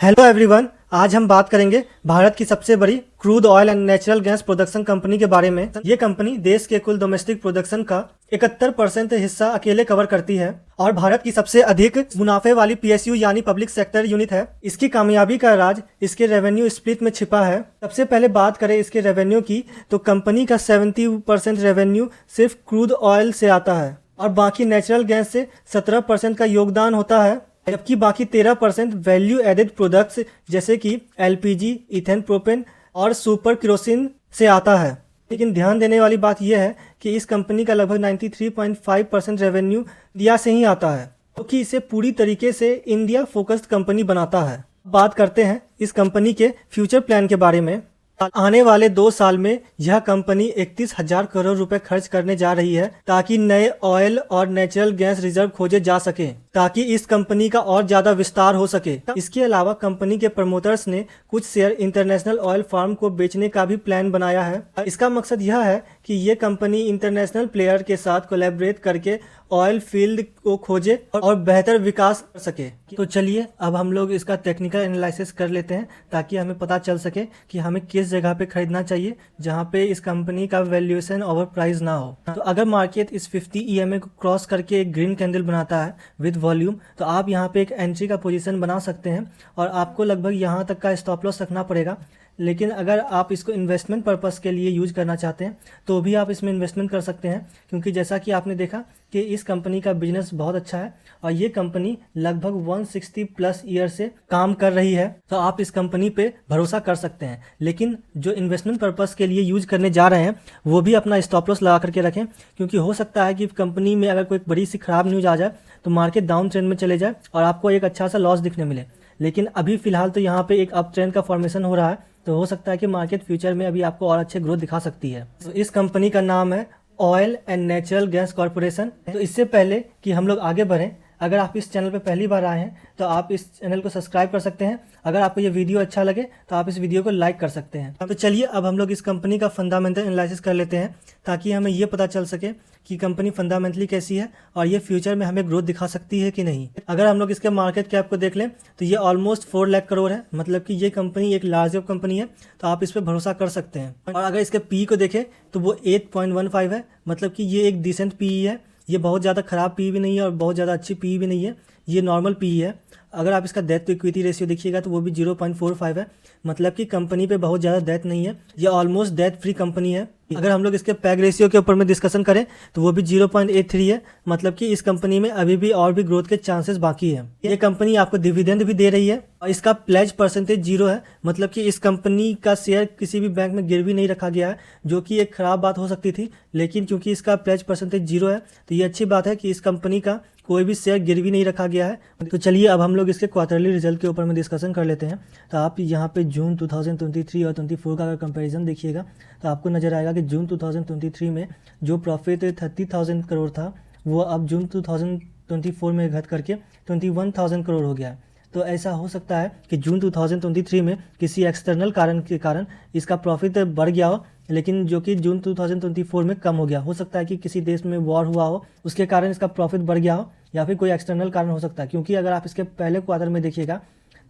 Hello everyone. आज हम बात करेंगे भारत की सबसे बड़ी crude oil and natural gas production company के बारे में। ये कंपनी देश के कुल डोमेस्टिक प्रोडक्शन का 71% हिस्सा अकेले कवर करती है और भारत की सबसे अधिक मुनाफे वाली पीएसयू यानी पब्लिक सेक्टर यूनिट है। इसकी कामयाबी का राज इसके रेवेन्यू स्प्लिट में छिपा है। सबसे पहले बात करें इसके रेवेन्यू की, तो कंपनी का 70% रेवेन्यू सिर्फ क्रूड ऑयल से आता है और बाकी नेचुरल गैस से 17% का योगदान होता है, जबकि बाकी 13% वैल्यू एडेड प्रोडक्ट्स जैसे कि एलपीजी, इथेन, प्रोपेन और सुपर केरोसिन से आता है। लेकिन ध्यान देने वाली बात यह है कि इस कंपनी का लगभग 93.5% रेवेन्यू इंडिया से ही आता है, क्योंकि इसे पूरी तरीके से इंडिया फोकस्ड कंपनी बनाता है। बात करते हैं इस कंपनी के फ्यूचर प्लान के बारे में। आने वाले 2 साल में यह कंपनी 31,000 करोड़ रुपए खर्च करने जा रही है ताकि नए ऑयल और नेचुरल गैस रिजर्व खोजे जा सके, ताकि इस कंपनी का और ज्यादा विस्तार हो सके। इसके अलावा कंपनी के प्रमोटर्स ने कुछ शेयर इंटरनेशनल ऑयल फार्म को बेचने का भी प्लान बनाया है। इसका मकसद यह है कि ये कंपनी इंटरनेशनल प्लेयर के साथ कोलैबोरेट करके ऑयल फील्ड को खोजे और बेहतर विकास कर सके। तो चलिए अब हम लोग इसका टेक्निकल एनालिसिस कर लेते हैं ताकि हमें पता चल सके कि हमें किस जगह पे खरीदना चाहिए जहां पे इस कंपनी का वैल्यूएशन ओवर प्राइस ना हो। तो अगर मार्केट इस 50 EMA को क्रॉस करके एक ग्रीन कैंडल बनाता है विद वॉल्यूम, तो आप यहाँ पे एक एंट्री का पोजीशन बना सकते हैं और आपको लगभग यहाँ तक का स्टॉप लॉस रखना पड़ेगा। लेकिन अगर आप इसको इन्वेस्टमेंट पर्पस के लिए यूज करना चाहते हैं तो भी आप इसमें इन्वेस्टमेंट कर सकते हैं, क्योंकि जैसा कि आपने देखा कि इस कंपनी का बिजनेस बहुत अच्छा है और ये कंपनी लगभग 160+ ईयर से काम कर रही है, तो आप इस कंपनी पे भरोसा कर सकते हैं। लेकिन जो इन्वेस्टमेंट पर्पस के लिए यूज करने जा रहे हैं वो भी अपना स्टॉप लॉस लगा करके रखें, क्योंकि हो सकता है कि कंपनी में अगर कोई बड़ी सी खराब न्यूज आ जाए तो मार्केट डाउन ट्रेंड में चले जाए और आपको एक अच्छा सा लॉस दिखने मिले। लेकिन अभी फिलहाल तो यहाँ पे एक अप ट्रेंड का फॉर्मेशन हो रहा है, तो हो सकता है कि मार्केट फ्यूचर में अभी आपको और अच्छे ग्रोथ दिखा सकती है। तो इस कंपनी का नाम है oil and natural gas corporation. तो इससे पहले कि हम लोग आगे बढ़ें, अगर आप इस चैनल पर पहली बार आए हैं तो आप इस चैनल को सब्सक्राइब कर सकते हैं। अगर आपको ये वीडियो अच्छा लगे तो आप इस वीडियो को लाइक कर सकते हैं। तो चलिए अब हम लोग इस कंपनी का फंडामेंटल एनालिसिस कर लेते हैं ताकि हमें ये पता चल सके कि कंपनी फंडामेंटली कैसी है और ये फ्यूचर में हमें ग्रोथ दिखा सकती है कि नहीं। अगर हम लोग इसके मार्केट कैप को देख लें तो ये ऑलमोस्ट 4 लाख करोड़ है, मतलब कि ये कंपनी एक लार्ज कैप कंपनी है, तो आप इस पर भरोसा कर सकते हैं। और अगर इसके पी को देखें तो वो 8.15 है, मतलब कि ये एक डिसेंट पी है। ये बहुत ज़्यादा खराब पी भी नहीं है और बहुत ज़्यादा अच्छी पी भी नहीं है, ये नॉर्मल पी है। अगर आप इसका डेट टू इक्विटी रेशियो देखिएगा तो वो भी 0.45 है, मतलब कि कंपनी पे बहुत ज़्यादा डेट नहीं है, ये ऑलमोस्ट डेट फ्री कंपनी है। अगर हम लोग इसके पैग रेशियो के ऊपर में डिस्कशन करें तो वो भी 0.83 है, मतलब कि इस कंपनी में अभी भी और भी ग्रोथ के चांसेस बाकी है। ये कंपनी आपको डिविडेंड भी दे रही है और इसका प्लेज परसेंटेज 0 है, मतलब कि इस कंपनी का शेयर किसी भी बैंक में गिरवी नहीं रखा गया है, जो कि एक खराब बात हो सकती थी। लेकिन क्योंकि इसका प्लेज परसेंटेज 0 है तो ये अच्छी बात है कि इस कंपनी का कोई भी शेयर गिरवी नहीं रखा गया है। तो चलिए अब हम लोग इसके क्वार्टरली रिजल्ट के ऊपर में डिस्कशन कर लेते हैं। तो आप यहाँ पे जून 2023 और 24 का अगर कंपैरिजन देखिएगा तो आपको नजर आएगा कि जून 2023 में जो प्रॉफिट 30,000 करोड़ था वो अब जून 2024 में घट करके 21,000 करोड़ हो गया है। तो ऐसा हो सकता है कि जून 2023 में किसी एक्सटर्नल कारण के कारण इसका प्रॉफिट बढ़ गया हो, लेकिन जो कि जून 2024 में कम हो गया। हो सकता है कि किसी देश में वॉर हुआ हो, उसके कारण इसका प्रॉफिट बढ़ गया हो, या फिर कोई एक्सटर्नल कारण हो सकता है। क्योंकि अगर आप इसके पहले क्वार्टर में देखिएगा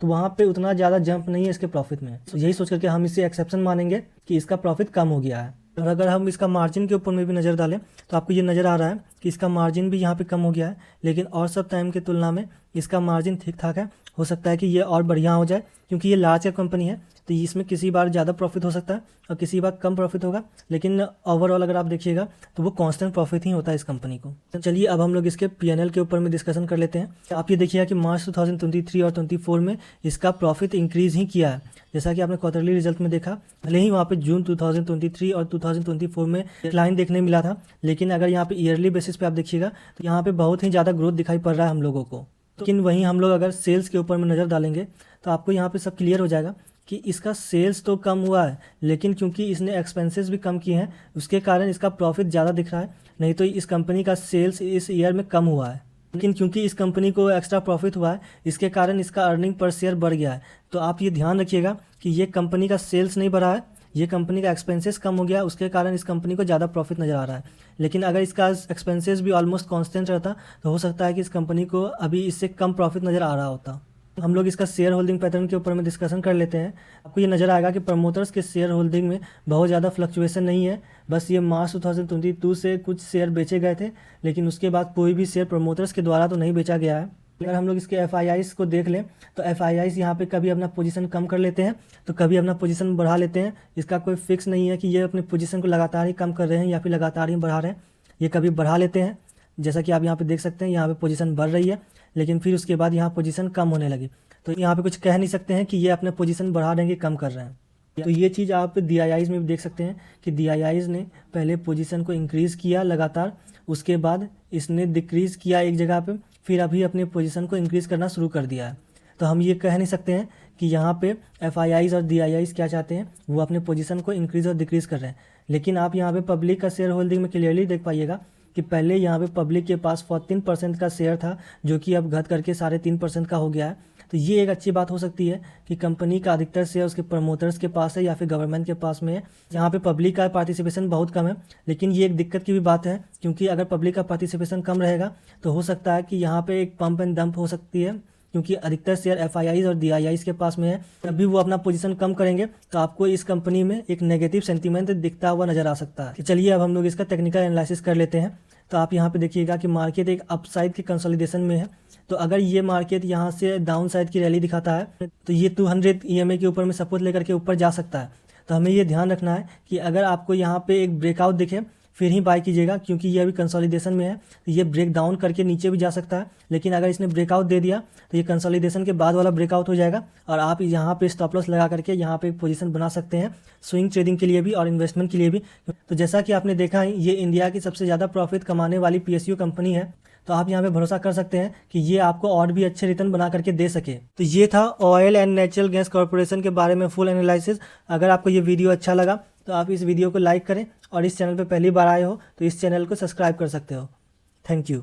तो वहाँ पे उतना ज़्यादा जंप नहीं है इसके प्रॉफिट में। तो यही सोच करके हम इसे एक्सेप्शन मानेंगे कि इसका प्रॉफिट कम हो गया है। और अगर हम इसका मार्जिन के ऊपर में भी नज़र डालें तो आपको ये नज़र आ रहा है कि इसका मार्जिन भी यहाँ पे कम हो गया है, लेकिन और सब टाइम की तुलना में इसका मार्जिन ठीक ठाक है। हो सकता है कि ये और बढ़िया हो जाए, क्योंकि ये लार्ज कैप कंपनी है तो इसमें किसी बार ज़्यादा प्रॉफिट हो सकता है और किसी बार कम प्रॉफिट होगा, लेकिन ओवरऑल अगर आप देखिएगा तो वो कांस्टेंट प्रॉफिट ही होता है इस कंपनी को। तो चलिए अब हम लोग इसके P&L के ऊपर में डिस्कशन कर लेते हैं। आप ये देखिएगा कि मार्च 2023 और 24 में इसका प्रॉफिट इंक्रीज ही किया है, जैसा कि आपने क्वार्टरली रिजल्ट में देखा। भले ही वहाँ पे जून 2023 और 2024 में डिक्लाइन देखने मिला था, लेकिन अगर यहाँ पे ईयरली बेसिस पे आप देखिएगा तो यहाँ पे बहुत ही ज़्यादा ग्रोथ दिखाई पड़ रहा है हम लोगों को। लेकिन वहीं हम लोग अगर सेल्स के ऊपर में नज़र डालेंगे तो आपको यहाँ पे सब क्लियर हो जाएगा कि इसका सेल्स तो कम हुआ है, लेकिन क्योंकि इसने एक्सपेंसेस भी कम किए हैं उसके कारण इसका प्रॉफिट ज़्यादा दिख रहा है। नहीं तो इस कंपनी का सेल्स इस ईयर में कम हुआ है, लेकिन क्योंकि इस कंपनी को एक्स्ट्रा प्रॉफिट हुआ है इसके कारण इसका अर्निंग पर शेयर बढ़ गया है। तो आप ये ध्यान रखिएगा कि ये कंपनी का सेल्स नहीं बढ़ा है, ये कंपनी का एक्सपेंसेस कम हो गया, उसके कारण इस कंपनी को ज़्यादा प्रॉफिट नज़र आ रहा है। लेकिन अगर इसका एक्सपेंसेस भी ऑलमोस्ट कांस्टेंट रहता तो हो सकता है कि इस कंपनी को अभी इससे कम प्रॉफिट नज़र आ रहा होता। हम लोग इसका शेयर होल्डिंग पैटर्न के ऊपर में डिस्कशन कर लेते हैं। आपको ये नज़र आएगा कि प्रमोटर्स के शेयर होल्डिंग में बहुत ज़्यादा फ्लक्चुएशन नहीं है। बस ये मार्च 2022 से कुछ शेयर बेचे गए थे, लेकिन उसके बाद कोई भी शेयर प्रमोटर्स के द्वारा तो नहीं बेचा गया है। अगर हम लोग इसके FIIs को देख लें तो FIIs यहाँ पे कभी अपना पोजीशन कम कर लेते हैं तो कभी अपना पोजीशन बढ़ा लेते हैं। इसका कोई फिक्स नहीं है कि ये अपने पोजीशन को लगातार ही कम कर रहे हैं या फिर लगातार ही बढ़ा रहे हैं। ये कभी बढ़ा लेते हैं, जैसा कि आप यहाँ पे देख सकते हैं, यहाँ पे पोजीशन बढ़ रही है लेकिन फिर उसके बाद यहाँ पोजीशन कम होने लगी। तो यहाँ पे कुछ कह नहीं सकते हैं कि ये अपने पोजीशन बढ़ा रहे हैं कि कम कर रहे हैं। तो ये चीज़ आप DIIs में भी देख सकते हैं कि DIIs ने पहले पोजीशन को इंक्रीज़ किया लगातार, उसके बाद इसने डिक्रीज़ किया एक जगह पे, फिर अभी अपने पोजीशन को इंक्रीज़ करना शुरू कर दिया है। तो हम ये कह नहीं सकते हैं कि यहाँ पे FIIs और DIIs क्या चाहते हैं, वो अपने पोजीशन को इंक्रीज़ और डिक्रीज़ कर रहे हैं। लेकिन आप यहाँ पे पब्लिक का शेयर होल्डिंग में क्लियरली देख पाइएगा कि पहले यहाँ पे पब्लिक के पास 14% का शेयर था, जो कि अब घट करके 3.5% का हो गया है। तो ये एक अच्छी बात हो सकती है कि कंपनी का अधिकतर शेयर उसके प्रमोटर्स के पास है या फिर गवर्नमेंट के पास में है। यहाँ पे पब्लिक का पार्टिसिपेशन बहुत कम है, लेकिन ये एक दिक्कत की भी बात है, क्योंकि अगर पब्लिक का पार्टिसिपेशन कम रहेगा तो हो सकता है कि यहाँ पे एक पंप एंड डंप हो सकती है, क्योंकि अधिकतर शेयर FIIs और DIIs के पास में है। जब भी वो अपना पोजीशन कम करेंगे तो आपको इस कंपनी में एक नेगेटिव सेंटीमेंट दिखता हुआ नजर आ सकता है। चलिए अब हम लोग इसका टेक्निकल एनालिसिस कर लेते हैं। तो आप यहाँ पे देखिएगा कि मार्केट एक अपसाइड के कंसोलिडेशन में है। तो अगर ये मार्केट यहाँ से डाउन साइड की रैली दिखाता है तो ये 200 EMA के ऊपर में सपोर्ट लेकर के ऊपर जा सकता है। तो हमें ये ध्यान रखना है कि अगर आपको यहाँ पे एक ब्रेकआउट दिखे फिर ही बाय कीजिएगा, क्योंकि ये अभी कंसोलिडेशन में है। तो ये ब्रेक डाउन करके नीचे भी जा सकता है, लेकिन अगर इसने ब्रेकआउट दे दिया तो ये कंसोलिडेशन के बाद वाला ब्रेकआउट हो जाएगा और आप यहाँ पे स्टॉप लॉस लगा करके यहाँ पे एक पोजीशन बना सकते हैं, स्विंग ट्रेडिंग के लिए भी और इन्वेस्टमेंट के लिए भी। तो जैसा कि आपने देखा है, ये इंडिया की सबसे ज़्यादा प्रॉफिट कमाने वाली PSU कंपनी है। तो आप यहाँ पे भरोसा कर सकते हैं कि ये आपको और भी अच्छे रिटर्न बना करके दे सके। तो ये था oil and natural gas corporation के बारे में फुल एनालिसिस। अगर आपको ये वीडियो अच्छा लगा तो आप इस वीडियो को लाइक करें और इस चैनल पे पहली बार आए हो तो इस चैनल को सब्सक्राइब कर सकते हो। Thank you.